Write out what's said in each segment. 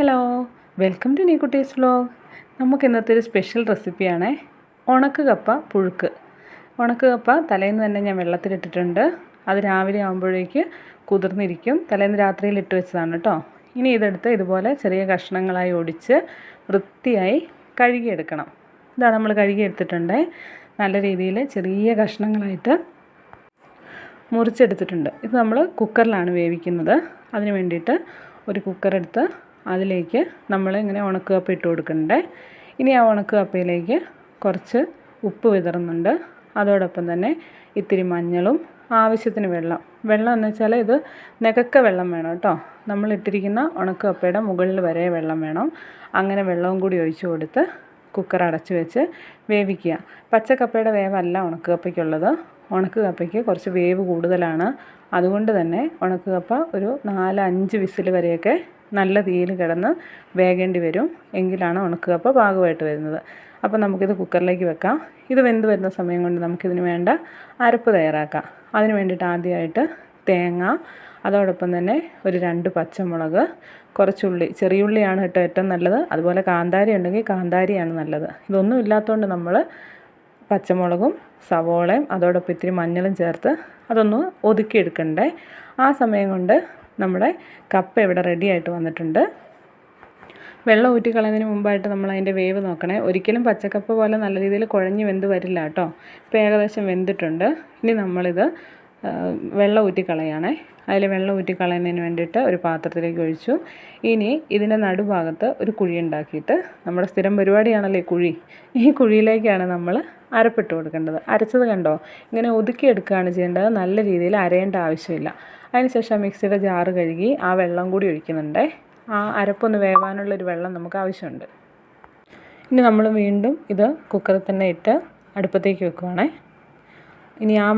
Hello, welcome to Neekuttis vlog. നമുക്ക് ഇന്നത്തെ ഒരു സ്പെഷ്യൽ റെസിപ്പിയാണ് ഉണക്ക് കപ്പ പുഴുക്ക്. ഉണക്ക് കപ്പ തലേന്ന് തന്നെ ഞാൻ വെള്ളത്തിലിട്ടിട്ടുണ്ട്. അത് രാവിലെ ആകുമ്പോഴേക്ക് കുതിർന്നിരിക്കും. തലേന്ന് രാത്രിയിൽ ഇട്ട് വെച്ചതാണ് കേട്ടോ. ഇനി ഇതെടുത്ത് ഇതുപോലെ ചെറിയ കഷ്ണങ്ങളായി ഒടിച്ച് വൃത്തിയായി കഴുകിയെടുക്കണം. ഇതാ നമ്മൾ കഴുകിയെടുത്തിട്ടുണ്ട്. നല്ല രീതിയിൽ ചെറിയ കഷ്ണങ്ങളായിട്ട് മുറിച്ചെടുത്തിട്ടുണ്ട്. ഇത് നമ്മൾ കുക്കറിലാണ് വേവിക്കുന്നത്. അതിന് വേണ്ടിയിട്ട് ഒരു കുക്കറെടുത്ത് അതിലേക്ക് നമ്മൾ ഇങ്ങനെ ഉണക്ക് കപ്പ ഇട്ട് കൊടുക്കണ്ടേ. ഇനി ആ ഉണക്ക് കപ്പയിലേക്ക് കുറച്ച് ഉപ്പ് വിതറുന്നുണ്ട്. അതോടൊപ്പം തന്നെ ഇത്തിരി മഞ്ഞളും ആവശ്യത്തിന് വെള്ളം എന്ന് വെച്ചാൽ ഇത് നികക്ക വെള്ളം വേണം കേട്ടോ. നമ്മൾ ഇട്ടിരിക്കുന്ന ഉണക്ക് കപ്പയുടെ മുകളിൽ വരെ വെള്ളം വേണം. അങ്ങനെ വെള്ളവും കൂടി ഒഴിച്ചു കൊടുത്ത് കുക്കർ അടച്ച് വെച്ച് വേവിക്കുക. പച്ചക്കപ്പയുടെ വേവല്ല ഉണക്ക് കപ്പയ്ക്കുള്ളത്. ഉണക്ക് കപ്പയ്ക്ക് കുറച്ച് വേവ് കൂടുതലാണ്. അതുകൊണ്ട് തന്നെ ഉണക്ക് കപ്പ ഒരു 4-5 വിസിൽ വരെയൊക്കെ നല്ല തീയിൽ കിടന്ന് വേകേണ്ടി വരും. എങ്കിലാണ് ഉണക്ക് കപ്പ പാകമായിട്ട് വരുന്നത്. അപ്പോൾ നമുക്കിത് കുക്കറിലേക്ക് വെക്കാം. ഇത് വെന്ത് വരുന്ന സമയം കൊണ്ട് നമുക്കിതിന് വേണ്ട അരപ്പ് തയ്യാറാക്കാം. അതിന് വേണ്ടിയിട്ട് ആദ്യമായിട്ട് തേങ്ങ, അതോടൊപ്പം തന്നെ ഒരു 2 പച്ചമുളക്, കുറച്ചുള്ളി, ചെറിയുള്ളിയാണ് കേട്ടോ ഏറ്റവും നല്ലത്. അതുപോലെ കാന്താരി ഉണ്ടെങ്കിൽ കാന്താരിയാണ് നല്ലത്. ഇതൊന്നും ഇല്ലാത്തതുകൊണ്ട് നമ്മൾ പച്ചമുളകും സവോളയും അതോടൊപ്പം ഇത്തിരി മഞ്ഞളും ചേർത്ത് അതൊന്ന് ഒതുക്കിയെടുക്കണ്ടേ. ആ സമയം കൊണ്ട് നമ്മുടെ കപ്പ ഇവിടെ റെഡി ആയിട്ട് വന്നിട്ടുണ്ട്. വെള്ളം ഊറ്റിക്കളയുന്നതിന് മുമ്പായിട്ട് നമ്മൾ അതിൻ്റെ വേവ് നോക്കണേ. ഒരിക്കലും പച്ചക്കപ്പ പോലെ നല്ല രീതിയിൽ കുഴഞ്ഞ് വെന്ത് വരില്ല കേട്ടോ. ഇപ്പോൾ ഏകദേശം വെന്തിട്ടുണ്ട്. ഇനി നമ്മളിത് വെള്ളം ഊറ്റിക്കളയാണേ. അതിൽ വെള്ളം ഊറ്റിക്കളയുന്നതിന് വേണ്ടിയിട്ട് ഒരു പാത്രത്തിലേക്ക് ഒഴിച്ചു. ഇനി ഇതിൻ്റെ നടുഭാഗത്ത് ഒരു കുഴി ഉണ്ടാക്കിയിട്ട്, നമ്മുടെ സ്ഥിരം പരിപാടിയാണല്ലോ ഈ കുഴി, ഈ കുഴിയിലേക്കാണ് നമ്മൾ അരപ്പിട്ട് കൊടുക്കേണ്ടത്. അരച്ചത് കണ്ടോ, ഇങ്ങനെ ഒതുക്കിയെടുക്കുകയാണ് ചെയ്യേണ്ടത്. നല്ല രീതിയിൽ അരയേണ്ട ആവശ്യമില്ല. അതിനുശേഷം മിക്സിയുടെ ജാറ് കഴുകി ആ വെള്ളം കൂടി ഒഴിക്കുന്നുണ്ട്. ആ അരപ്പൊന്ന് വേവാനുള്ളൊരു വെള്ളം നമുക്ക് ആവശ്യമുണ്ട്. ഇനി നമ്മൾ വീണ്ടും ഇത് കുക്കറിൽ തന്നെ ഇട്ട് അടുപ്പത്തേക്ക് വെക്കുവാണേ. ഇനി ആ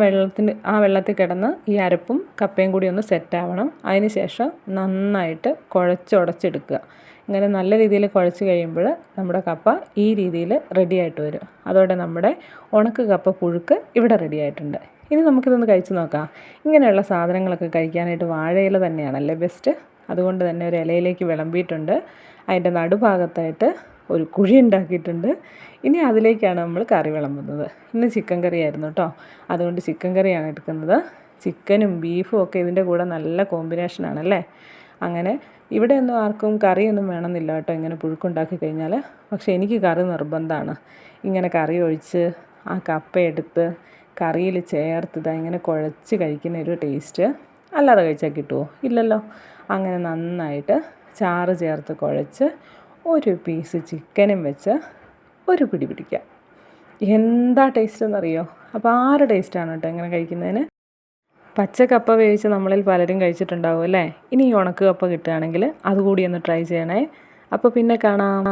വെള്ളത്തിൽ കിടന്ന് ഈ അരപ്പും കപ്പയും കൂടി ഒന്ന് സെറ്റാവണം. അതിന് ശേഷം നന്നായിട്ട് കുഴച്ചുടച്ചെടുക്കുക. ഇങ്ങനെ നല്ല രീതിയിൽ കുഴച്ച് കഴിയുമ്പോൾ നമ്മുടെ കപ്പ ഈ രീതിയിൽ റെഡി ആയിട്ട് വരും. അതോടെ നമ്മുടെ ഉണക്ക് കപ്പ പുഴുക്ക് ഇവിടെ റെഡി ആയിട്ടുണ്ട്. ഇനി നമുക്കിതൊന്ന് കഴിച്ച് നോക്കാം. ഇങ്ങനെയുള്ള സാധനങ്ങളൊക്കെ കഴിക്കാനായിട്ട് വാഴയില തന്നെയാണല്ലേ ബെസ്റ്റ്. അതുകൊണ്ട് തന്നെ ഒരു ഇലയിലേക്ക് വിളമ്പിയിട്ടുണ്ട്. അതിൻ്റെ നടുഭാഗത്തായിട്ട് ഒരു കുഴി ഉണ്ടാക്കിയിട്ടുണ്ട്. ഇനി അതിലേക്കാണ് നമ്മൾ കറി വിളമ്പുന്നത്. ഇന്ന് ചിക്കൻ കറി ആയിരുന്നു കേട്ടോ. അതുകൊണ്ട് ചിക്കൻ കറിയാണ് എടുക്കുന്നത്. ചിക്കനും ബീഫും ഒക്കെ ഇതിൻ്റെ കൂടെ നല്ല കോമ്പിനേഷനാണല്ലേ. അങ്ങനെ ഇവിടെയൊന്നും ആർക്കും കറിയൊന്നും വേണമെന്നില്ല കേട്ടോ ഇങ്ങനെ പുഴുക്കുണ്ടാക്കി കഴിഞ്ഞാൽ. പക്ഷേ എനിക്ക് കറി നിർബന്ധമാണ്. ഇങ്ങനെ കറി ഒഴിച്ച് ആ കപ്പ എടുത്ത് കറിയിൽ ചേർത്ത് ഇങ്ങനെ കുഴച്ച് കഴിക്കുന്ന ഒരു ടേസ്റ്റ് അല്ലാതെ കഴിച്ചാൽ കിട്ടുമോ? ഇല്ലല്ലോ. അങ്ങനെ നന്നായിട്ട് ചാറ് ചേർത്ത് കുഴച്ച് ഒരു പീസ് ചിക്കനും വെച്ച് ഒരു പിടി പിടിക്കാം. എന്താ ടേസ്റ്റ് എന്നറിയോ? അപാര ടേസ്റ്റാണ് കേട്ടോ ഇങ്ങനെ കഴിക്കുന്നതിന്. പച്ചക്കപ്പ വേവിച്ച് നമ്മളിൽ പലരും കഴിച്ചിട്ടുണ്ടാവും അല്ലേ. ഇനി ഈ ഉണക്ക് കപ്പ കിട്ടുകയാണെങ്കിൽ അതുകൂടി ഒന്ന് ട്രൈ ചെയ്യണേ. അപ്പോൾ പിന്നെ കാണാം.